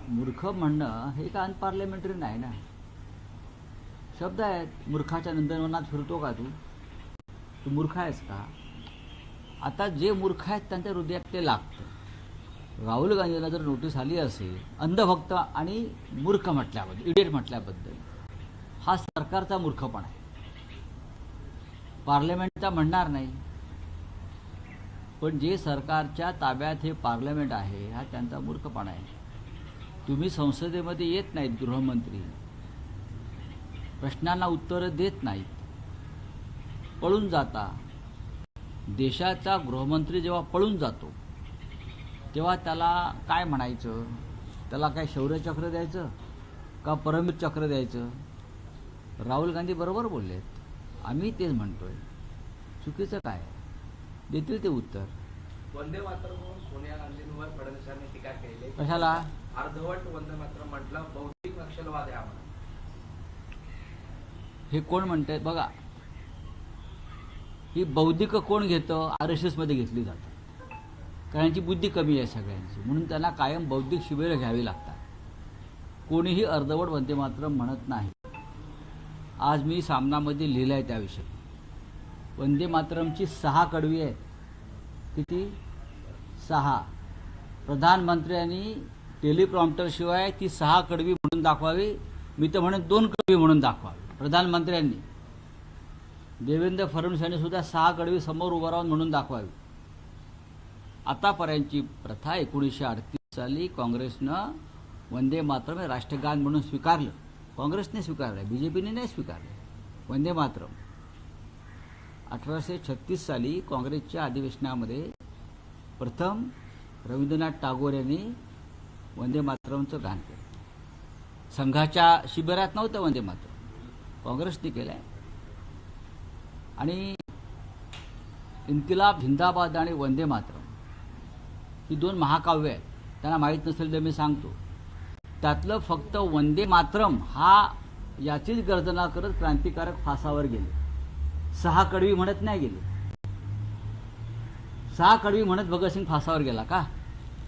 मूर्ख म्हणणं हे का अनपार्लिमेंटरी नाही ना. शब्द आहेत. मूर्खाच्या नंदनवनात फिरतो का तू? तू मूर्ख आहेस का? आता जे मूर्ख आहेत त्यांच्या हृदयात ते लागतं. राहुल गांधींना जर नोटीस आली असेल अंधभक्त आणि मूर्ख म्हटल्याबद्दल, इडियट म्हटल्याबद्दल, हा सरकारचा मूर्खपणा आहे. पार्लमेंटचा म्हणणार नाही, पण जे सरकारच्या ताब्यात हे पार्लमेंट आहे हा त्यांचा मूर्खपणा आहे. तुम्ही संसदेमध्ये येत नाहीत, गृहमंत्री प्रश्नांना उत्तरं देत नाहीत, पळून जाता. देशाचा गृहमंत्री जेव्हा पळून जातो तेव्हा त्याला काय म्हणायचं? त्याला काय शौर्यचक्र द्यायचं का परमवीर चक्र द्यायचं? राहुल गांधी बरोबर बोललेत, आम्ही तेच म्हणतोय. चुकीचं काय? देतील ते उत्तर. वंदे मातरम सोनिया गांधींवर फडणवीसांनी टीका केली. कशाला? अर्धवट वंदे मातरम म्हटलं बौद्धिक नक्षलवाद आहे आम्हाला. हे कोण म्हणतात बघा. ही बौद्धिक कोण घेतं? RSS मध्ये घेतली जातात. कारण यांची बुद्धी कमी आहे सगळ्यांची, म्हणून त्यांना कायम बौद्धिक शिबिरं घ्यावी लागतात. कोणीही अर्धवट वंदे मातरम म्हणत नाही. आज मी सामनामध्ये लिहिलं आहे त्याविषयी. वंदे मातरमची 6 कडवी आहेत. किती? 6. प्रधानमंत्र्यांनी टेलिप्रॉम्प्टर शिवाय ती 6 कडवी म्हणून दाखवावी. मी तर म्हणेन 2 कडवी म्हणून दाखवावी प्रधानमंत्र्यांनी. देवेंद्र फडणवीस यांनी सुद्धा 6 कडवी समोर उभं राहून म्हणून दाखवावी. आतापर्यंतची प्रथा 1938 साली काँग्रेसनं वंदे मातरम हे राष्ट्रगान म्हणून स्वीकारलं. काँग्रेसने स्वीकारलं, BJPने नाही स्वीकारलं वंदे मातरम. 1836 साली काँग्रेसच्या अधिवेशनामध्ये प्रथम रवींद्रनाथ टागोर यांनी वंदे मातरमचं गान केलं. संघाच्या शिबिरात नव्हतं वंदे मातरम, काँग्रेसने केलं आहे. आणि इन्किलाब झिंदाबाद आणि वंदे मातरम ही 2 महाकाव्य आहेत. त्यांना माहीत नसेल तर मी सांगतो. त्यातलं फक्त वंदे मातरम हा याचीच गर्जना करत क्रांतिकारक फासावर गेले. 6 कडवी म्हणत नाही गेले. 6 कडवी म्हणत भगतसिंग फासावर गेला का?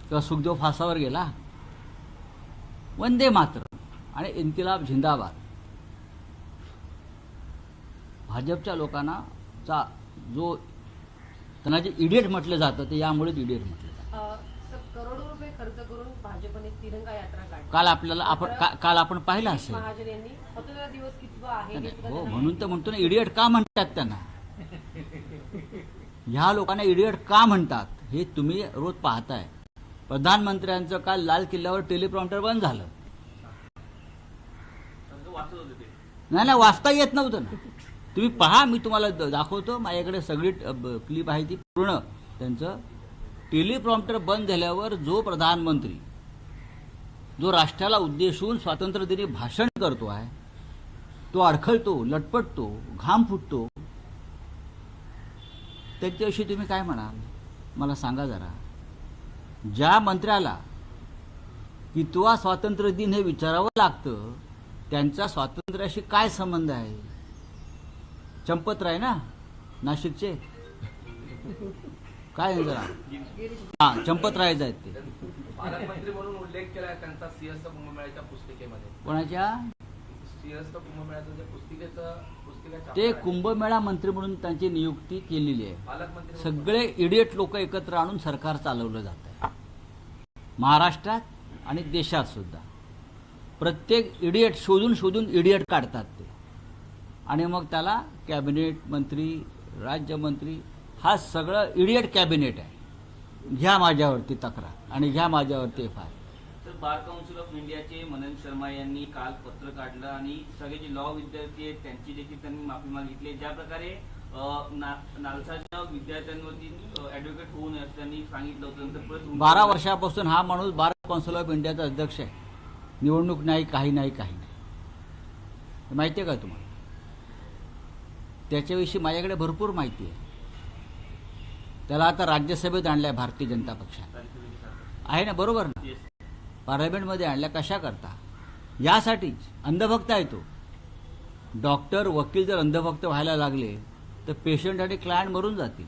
किंवा सुखदेव फासावर गेला? वंदे मातरम आणि इन्किलाब झिंदाबाद. भाजपच्या लोकांना जो त्यांना जे इडियट म्हटलं जातं ते यामुळेच इडियट म्हटलं जातं. करोडो रुपये खर्च करून भाजपने तिरंगा यात्रा काढली. काल आपण पाहिलं असेल. महाजन यांनी स्वतंत्र दिवस कितवा आहे हो, म्हणून तर म्हणतो ना इडियट का म्हणतात त्यांना. ह्या लोकांना इडियट का म्हणतात हे तुम्ही रोज पाहताय. प्रधानमंत्र्यांचं काल लाल किल्ल्यावर टेलिप्रॉम्प्टर बंद झालं. नाही, वाचता येत नव्हतं ना. तुम्ही पहा, मी तुम्हाला दाखवतो. माझ्याकडे सगळी क्लिप आहे ती पूर्ण. त्यांचं टेलिप्रॉम्प्टर बंद झाल्यावर जो प्रधानमंत्री जो राष्ट्राला उद्देशून स्वातंत्र्यदिनी भाषण करतो आहे तो अडखळतो, लटपटतो, घाम फुटतो. त्याच्याविषयी तुम्ही काय म्हणाल मला सांगा जरा. ज्या मंत्र्याला कितवा स्वातंत्र्य दिन हे विचारावं लागतं त्यांचा स्वातंत्र्याशी काय संबंध आहे? चंपतराय ना नाशिकचे, काय जरा हां चंपतरायच आहेत ते. पालकमंत्री म्हणून उल्लेख केला त्यांचा सिंहस्थ कुंभमेळ्याच्या पुस्तिकेमध्ये. कोणाच्या? सिंहस्थ कुंभमेळ्याचं जे पुस्तिका ते कुंभमेळा मंत्री म्हणून त्यांची नियुक्ती केलेली आहे. पालकमंत्री सगळे इडियट लोक एकत्र आणून सरकार चालवलं जात आहे महाराष्ट्रात आणि देशात सुद्धा. प्रत्येक इडियट शोधून इडियट काढतात ते आणि मग त्याला कॅबिनेट मंत्री, राज्यमंत्री, हा सगळं इडियट कॅबिनेट आहे. घ्या माझ्यावरती तक्रार आणि घ्या माझ्यावरती FIR. तर बार काउन्सिल ऑफ इंडियाचे मनन शर्मा यांनी काल पत्र काढलं आणि सगळे जे लॉ विद्यार्थी आहेत त्यांची देखील त्यांनी माफी मागितली. ज्या प्रकारे नालसाच्या विद्यार्थ्यांवरती ॲडव्होकेट होऊ नये असं त्यांनी सांगितलं होतं. 12 वर्षापासून हा माणूस बार काउन्सिल ऑफ इंडियाचा अध्यक्ष आहे. निवडणूक नाही, काही नाही. माहिती आहे का तुम्हाला? त्याच्याविषयी माझ्याकडे भरपूर माहिती आहे. त्याला आता राज्यसभेत आणलाय भारतीय जनता पक्षात आहे ना, बरोबर ना? पार्लमेंटमध्ये आणल्या कशा करता? यासाठीच. अंधभक्त आहे तो. डॉक्टर, वकील जर अंधभक्त व्हायला लागले तर पेशंट आणि क्लायंट मरून जातील.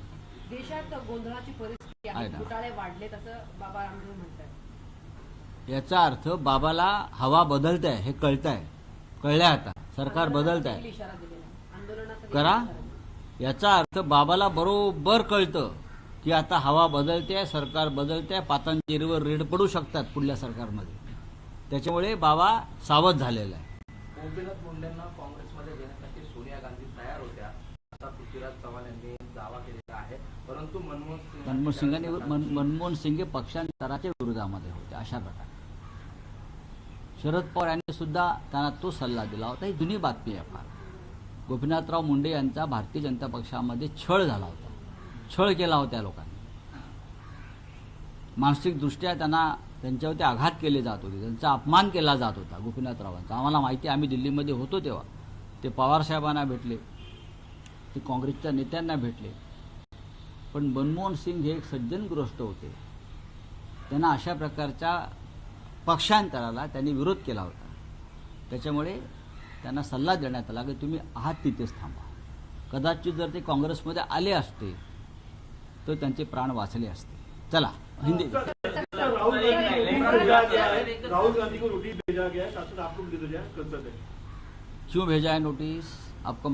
देशात गोंधळाची परिस्थिती आहे, घोटाळे वाढलेत असं बाबा रामदेव म्हणतात. याचा अर्थ बाबाला हवा बदलत आहे हे कळत आहे, कळलंय आता सरकार बदलत आहे. इशारा दिलेला आहे. आंदोलनाचा करा. इशारा दिलेला याचा अर्थ बाबाला बरोबर कळतं की आता हवा बदलते, सरकार बदलते, पातांजेरीवर रेड पडू शकतात पुढल्या सरकारमध्ये. त्याच्यामुळे बाबा सावध झालेला आहे. गोपीनाथ मुंडेंना काँग्रेसमध्ये घेण्यासाठी सोनिया गांधी तयार होत्या. आता पृथ्वीराज चव्हाण यांनी दावा केलेला आहे, परंतु मनमोहन सिंग हे पक्षांतराच्या विरोधामध्ये होते. अशा प्रकारे शरद पवार यांनी सुद्धा त्यांना तो सल्ला दिला होता. ही जुनी बातमी आहे फार. गोपीनाथराव मुंडे यांचा भारतीय जनता पक्षामध्ये छळ झाला होता, छळ केला होता त्या लोकांनी. मानसिकदृष्ट्या त्यांच्यावरती आघात केले जात होते, त्यांचा अपमान केला जात होता गोपीनाथरावांचा. आम्हाला माहिती आहे, आम्ही दिल्लीमध्ये होतो तेव्हा ते पवारसाहेबांना भेटले, ते काँग्रेसच्या नेत्यांना भेटले. पण मनमोहन सिंग हे एक सज्जनग्रस्त होते. त्यांना अशा प्रकारच्या पक्षांतराला त्यांनी विरोध केला होता. त्याच्यामुळे त्यांना सल्ला देण्यात आला की तुम्ही आहात तिथेच थांबा. कदाचित जर ते काँग्रेसमध्ये आले असते तर त्यांचे प्राण वाचले असते. चला हिंदी. राहुल गांधी को नोटिस भेजा गया है, शासन आपको भी भेजा है, कंसर्न है। क्यों भेजा है नोटिस आपको